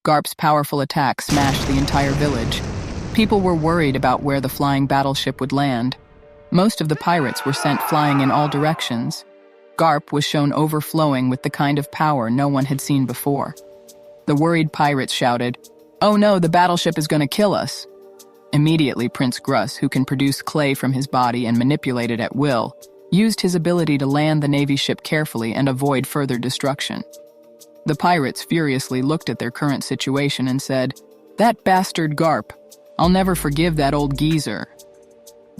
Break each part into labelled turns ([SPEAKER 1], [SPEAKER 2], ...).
[SPEAKER 1] Garp's powerful attack smashed the entire village. People were worried about where the flying battleship would land. Most of the pirates were sent flying in all directions. Garp was shown overflowing with the kind of power no one had seen before. The worried pirates shouted, "Oh no, the battleship is going to kill us." Immediately, Prince Gruss, who can produce clay from his body and manipulate it at will, used his ability to land the Navy ship carefully and avoid further destruction. The pirates furiously looked at their current situation and said, "That bastard Garp. I'll never forgive that old geezer."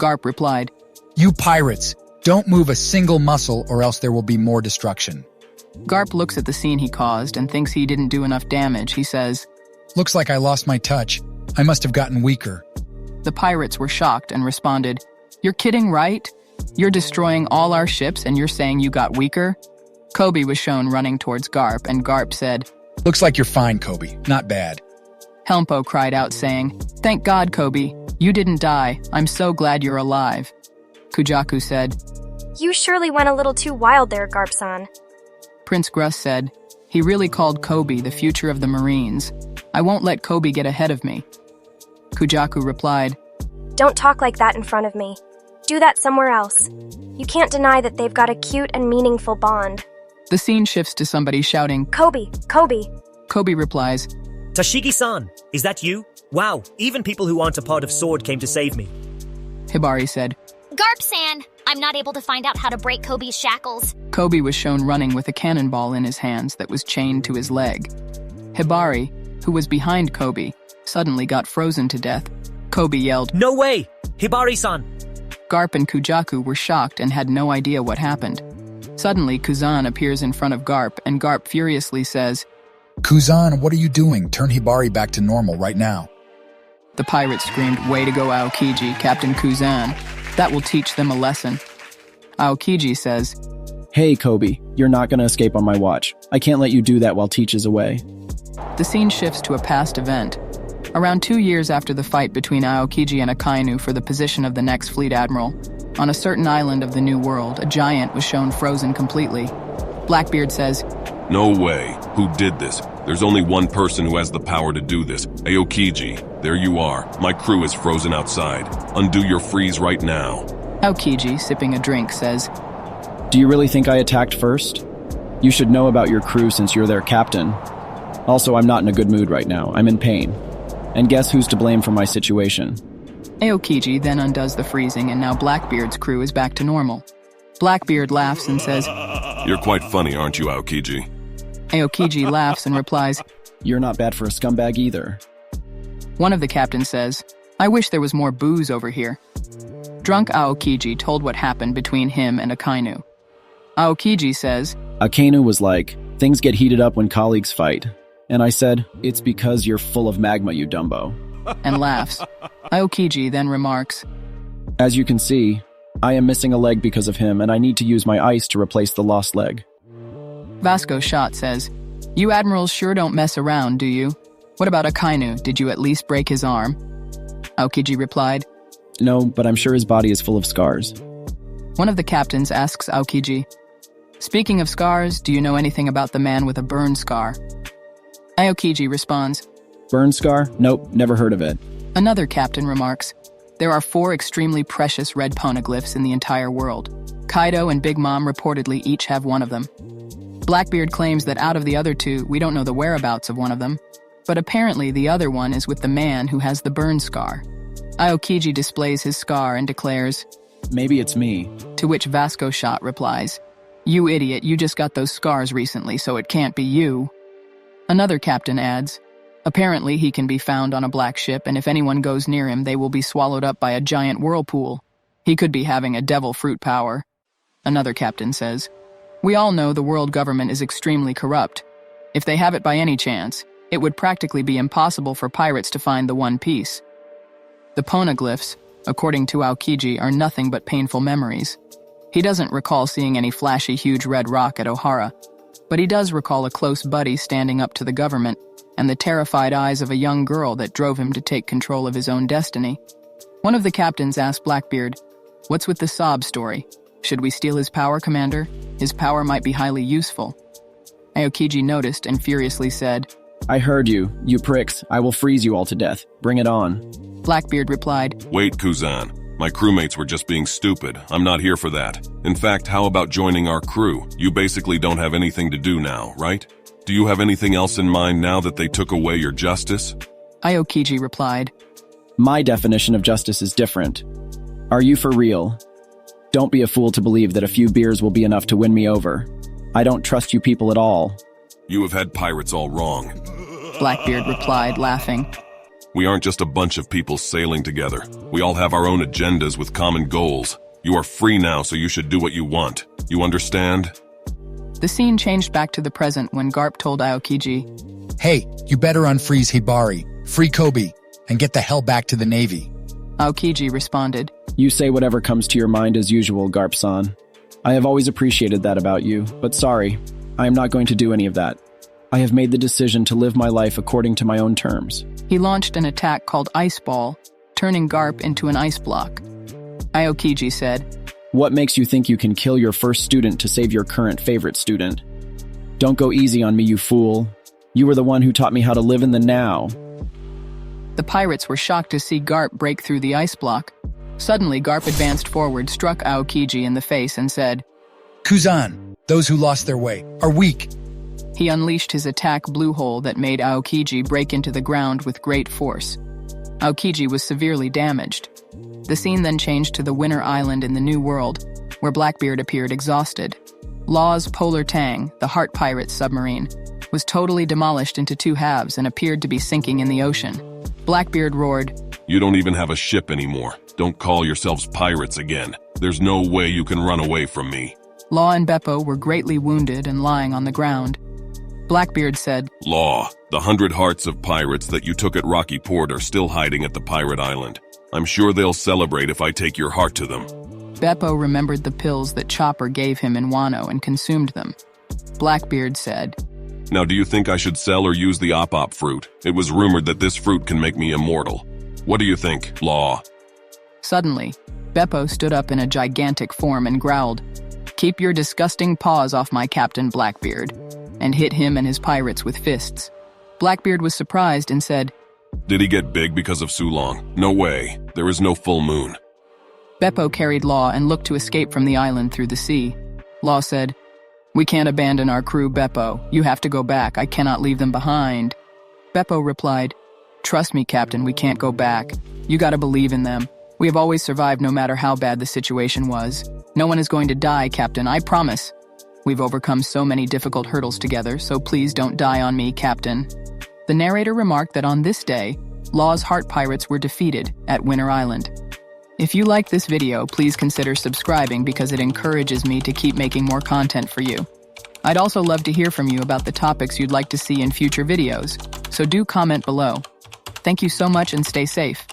[SPEAKER 1] Garp replied,
[SPEAKER 2] "You pirates, don't move a single muscle or else there will be more destruction."
[SPEAKER 1] Garp looks at the scene he caused and thinks he didn't do enough damage. He says,
[SPEAKER 2] "Looks like I lost my touch. I must have gotten weaker."
[SPEAKER 1] The pirates were shocked and responded, "You're kidding, right? You're destroying all our ships and you're saying you got weaker?" Koby was shown running towards Garp, and Garp said,
[SPEAKER 2] "Looks like you're fine, Koby. Not bad."
[SPEAKER 1] Helmpo cried out saying, "Thank God, Koby. You didn't die. I'm so glad you're alive." Kujaku said,
[SPEAKER 3] "You surely went a little too wild there, Garp-san."
[SPEAKER 1] Prince Gruss said, "He really called Koby the future of the Marines. I won't let Koby get ahead of me." Kujaku replied,
[SPEAKER 3] "Don't talk like that in front of me. Do that somewhere else. You can't deny that they've got a cute and meaningful bond."
[SPEAKER 1] The scene shifts to somebody shouting,
[SPEAKER 3] "Koby, Koby."
[SPEAKER 1] Koby replies,
[SPEAKER 4] "Tashigi-san, is that you? Wow, even people who aren't a part of SWORD came to save me."
[SPEAKER 1] Hibari said,
[SPEAKER 5] "Garp-san, I'm not able to find out how to break Koby's shackles."
[SPEAKER 1] Koby was shown running with a cannonball in his hands that was chained to his leg. Hibari, who was behind Koby, suddenly got frozen to death. Koby yelled,
[SPEAKER 4] "No way! Hibari-san!"
[SPEAKER 1] Garp and Kujaku were shocked and had no idea what happened. Suddenly, Kuzan appears in front of Garp, and Garp furiously says,
[SPEAKER 2] "Kuzan, what are you doing? Turn Hibari back to normal right now."
[SPEAKER 1] The pirates screamed, "Way to go, Aokiji, Captain Kuzan. That will teach them a lesson." Aokiji says,
[SPEAKER 6] "Hey, Koby, you're not going to escape on my watch. I can't let you do that while Teach is away."
[SPEAKER 1] The scene shifts to a past event. Around 2 years after the fight between Aokiji and Akainu for the position of the next fleet admiral, on a certain island of the New World, a giant was shown frozen completely. Blackbeard says,
[SPEAKER 7] "No way. Who did this? There's only one person who has the power to do this. Aokiji, there you are. My crew is frozen outside. Undo your freeze right now."
[SPEAKER 1] Aokiji, sipping a drink, says,
[SPEAKER 6] "Do you really think I attacked first? You should know about your crew since you're their captain. Also, I'm not in a good mood right now. I'm in pain. And guess who's to blame for my situation?"
[SPEAKER 1] Aokiji then undoes the freezing, and now Blackbeard's crew is back to normal. Blackbeard laughs and says,
[SPEAKER 7] "You're quite funny, aren't you, Aokiji?"
[SPEAKER 1] Aokiji laughs and replies,
[SPEAKER 6] "You're not bad for a scumbag either."
[SPEAKER 1] One of the captains says, "I wish there was more booze over here." Drunk Aokiji told what happened between him and Akainu. Aokiji says,
[SPEAKER 6] Akainu was like, "Things get heated up when colleagues fight." And I said, "It's because you're full of magma, you Dumbo."
[SPEAKER 1] and laughs. Aokiji then remarks,
[SPEAKER 6] "As you can see, I am missing a leg because of him, and I need to use my ice to replace the lost leg."
[SPEAKER 1] Vasco Shot says, "You admirals sure don't mess around, do you? What about Akainu? Did you at least break his arm?" Aokiji replied,
[SPEAKER 6] "No, but I'm sure his body is full of scars."
[SPEAKER 1] One of the captains asks Aokiji, "Speaking of scars, do you know anything about the man with a burn scar?" Aokiji responds,
[SPEAKER 6] "Burn scar? Nope, never heard of it."
[SPEAKER 1] Another captain remarks, "There are 4 extremely precious red poneglyphs in the entire world. Kaido and Big Mom reportedly each have one of them. Blackbeard claims that out of the other 2, we don't know the whereabouts of one of them, but apparently the other one is with the man who has the burn scar." Aokiji displays his scar and declares,
[SPEAKER 6] "Maybe it's me."
[SPEAKER 1] To which Vasco Shot replies, "You idiot, you just got those scars recently, so it can't be you." Another captain adds, "Apparently he can be found on a black ship, and if anyone goes near him, they will be swallowed up by a giant whirlpool. He could be having a devil fruit power." Another captain says, "We all know the world government is extremely corrupt. If they have it by any chance, it would practically be impossible for pirates to find the One Piece." The poneglyphs, according to Aokiji, are nothing but painful memories. He doesn't recall seeing any flashy huge red rock at Ohara, but he does recall a close buddy standing up to the government and the terrified eyes of a young girl that drove him to take control of his own destiny. One of the captains asked Blackbeard, "What's with the sob story? Should we steal his power, Commander? His power might be highly useful." Aokiji noticed and furiously said,
[SPEAKER 6] I heard you, you pricks. I will freeze you all to death. Bring it on.
[SPEAKER 1] Blackbeard replied,
[SPEAKER 7] Wait, Kuzan. My crewmates were just being stupid. I'm not here for that. In fact, how about joining our crew? You basically don't have anything to do now, right? Do you have anything else in mind now that they took away your justice?
[SPEAKER 1] Aokiji replied,
[SPEAKER 6] My definition of justice is different. Are you for real? Don't be a fool to believe that a few beers will be enough to win me over. I don't trust you people at all.
[SPEAKER 7] You have had pirates all wrong.
[SPEAKER 1] Blackbeard replied, laughing.
[SPEAKER 7] We aren't just a bunch of people sailing together. We all have our own agendas with common goals. You are free now, so you should do what you want. You understand?
[SPEAKER 1] The scene changed back to the present when Garp told Aokiji,
[SPEAKER 2] Hey, you better unfreeze Hibari, free Koby, and get the hell back to the Navy.
[SPEAKER 1] Aokiji responded,
[SPEAKER 6] You say whatever comes to your mind as usual, Garp-san. I have always appreciated that about you, but sorry, I am not going to do any of that. I have made the decision to live my life according to my own terms.
[SPEAKER 1] He launched an attack called Ice Ball, turning Garp into an ice block. Aokiji said,
[SPEAKER 6] What makes you think you can kill your first student to save your current favorite student? Don't go easy on me, you fool. You were the one who taught me how to live in the now.
[SPEAKER 1] The pirates were shocked to see Garp break through the ice block. Suddenly, Garp advanced forward, struck Aokiji in the face, and said,
[SPEAKER 2] Kuzan, those who lost their way, are weak.
[SPEAKER 1] He unleashed his attack Blue Hole that made Aokiji break into the ground with great force. Aokiji was severely damaged. The scene then changed to the Winter Island in the New World, where Blackbeard appeared exhausted. Law's Polar Tang, the Heart Pirate's submarine, was totally demolished into two halves and appeared to be sinking in the ocean. Blackbeard roared,
[SPEAKER 7] You don't even have a ship anymore. Don't call yourselves pirates again. There's no way you can run away from me.
[SPEAKER 1] Law and Beppo were greatly wounded and lying on the ground. Blackbeard said,
[SPEAKER 7] Law, the 100 hearts of pirates that you took at Rocky Port are still hiding at the pirate island. I'm sure they'll celebrate if I take your heart to them.
[SPEAKER 1] Beppo remembered the pills that Chopper gave him in Wano and consumed them. Blackbeard said,
[SPEAKER 7] Now do you think I should sell or use the op fruit? It was rumored that this fruit can make me immortal. What do you think, Law?
[SPEAKER 1] Suddenly, Beppo stood up in a gigantic form and growled, Keep your disgusting paws off my Captain Blackbeard, and hit him and his pirates with fists. Blackbeard was surprised and said,
[SPEAKER 7] Did he get big because of Sulong? No way. There is no full moon.
[SPEAKER 1] Beppo carried Law and looked to escape from the island through the sea. Law said, We can't abandon our crew, Beppo. You have to go back. I cannot leave them behind. Beppo replied, Trust me, Captain, we can't go back. You gotta believe in them. We have always survived no matter how bad the situation was. No one is going to die, Captain, I promise. We've overcome so many difficult hurdles together, so please don't die on me, Captain. The narrator remarked that on this day, Law's Heart Pirates were defeated at Winter Island. If you like this video, please consider subscribing because it encourages me to keep making more content for you. I'd also love to hear from you about the topics you'd like to see in future videos, so do comment below. Thank you so much and stay safe.